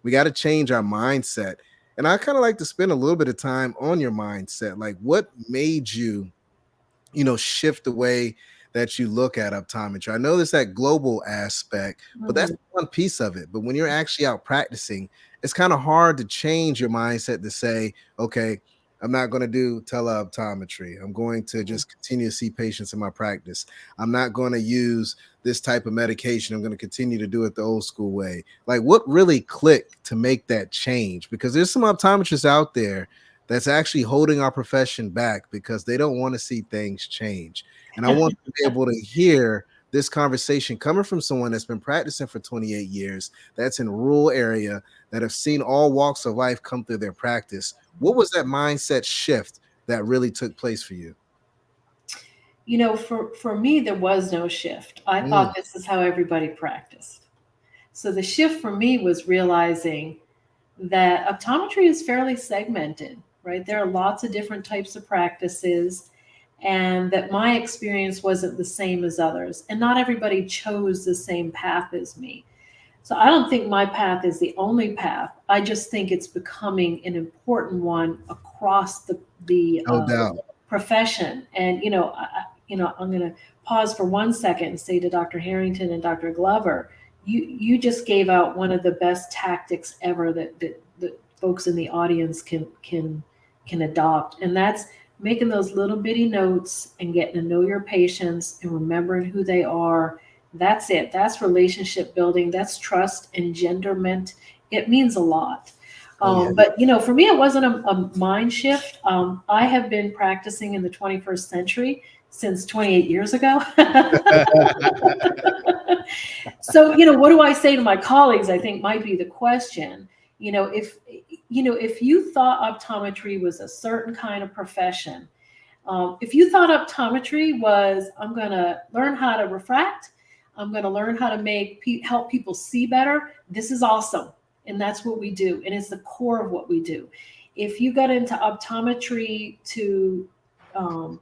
we got to change our mindset. And I kind of like to spend a little bit of time on your mindset. Like, what made you, shift the way that you look at optometry? I know there's that global aspect, but that's Mhm. one piece of it. But when you're actually out practicing, it's kind of hard to change your mindset to say, okay, I'm not going to do teleoptometry. I'm going to Mhm. just continue to see patients in my practice. I'm not going to use this type of medication. I'm going to continue to do it the old school way. Like, what really clicked to make that change? Because there's some optometrists out there that's actually holding our profession back because they don't want to see things change. And I want to be able to hear this conversation coming from someone that's been practicing for 28 years, that's in a rural area, that have seen all walks of life come through their practice. What was that mindset shift that really took place for you? For me, there was no shift. I Mm, thought this is how everybody practiced. So the shift for me was realizing that optometry is fairly segmented, right? There are lots of different types of practices, and that my experience wasn't the same as others. And not everybody chose the same path as me. So I don't think my path is the only path. I just think it's becoming an important one across the no doubt. profession. And I'm going to pause for 1 second and say to Dr. Harrington and Dr. Glover, you just gave out one of the best tactics ever that folks in the audience can adopt, and that's making those little bitty notes and getting to know your patients and remembering who they are. That's it. That's relationship building. That's trust, engenderment. It means a lot. Oh, yeah. But for me, it wasn't a mind shift. I have been practicing in the 21st century since 28 years ago. So, what do I say to my colleagues? I think might be the question. If you thought optometry was a certain kind of profession, if you thought optometry was, I'm going to learn how to refract, I'm going to learn how to help people see better, this is awesome. And that's what we do. And it's the core of what we do. If you got into optometry to, um,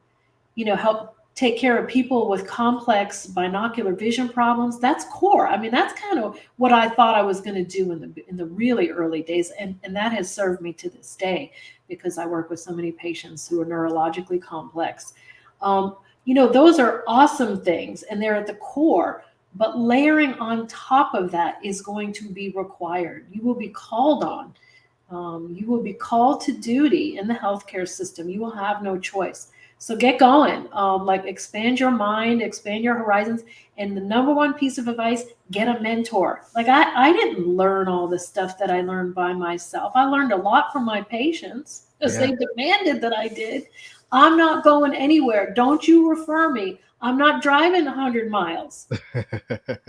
help take care of people with complex binocular vision problems, that's core. I mean, that's kind of what I thought I was going to do in the really early days, and that has served me to this day because I work with so many patients who are neurologically complex. um, those are awesome things and they're at the core, but layering on top of that is going to be required. You will be called on. You will be called to duty in the healthcare system. You will have no choice. So get going. Like, expand your mind, expand your horizons. And the number one piece of advice: get a mentor. Like, I didn't learn all the stuff that I learned by myself. I learned a lot from my patients because Yeah. they demanded that I did. I'm not going anywhere. Don't you refer me. I'm not driving 100 miles.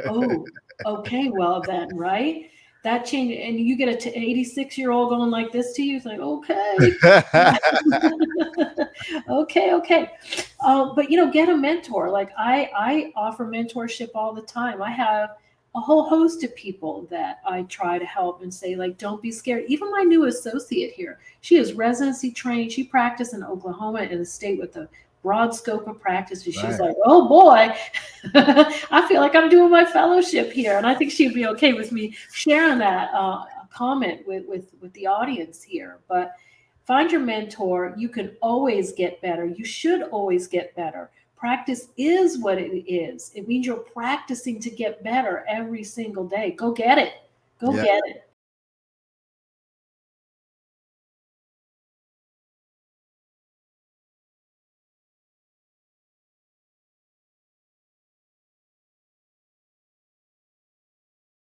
Oh, okay, well then, right? That change, and you get a 86-year-old going like this to you. It's like, okay, okay, okay. But get a mentor. Like, I offer mentorship all the time. I have a whole host of people that I try to help and say, like, don't be scared. Even my new associate here, she is residency trained. She practiced in Oklahoma, in a state with a broad scope of practice. And she's Right. like, oh boy, I feel like I'm doing my fellowship here. And I think she'd be okay with me sharing that comment with the audience here. But find your mentor. You can always get better. You should always get better. Practice is what it is. It means you're practicing to get better every single day. Go get it. Go Yeah. get it.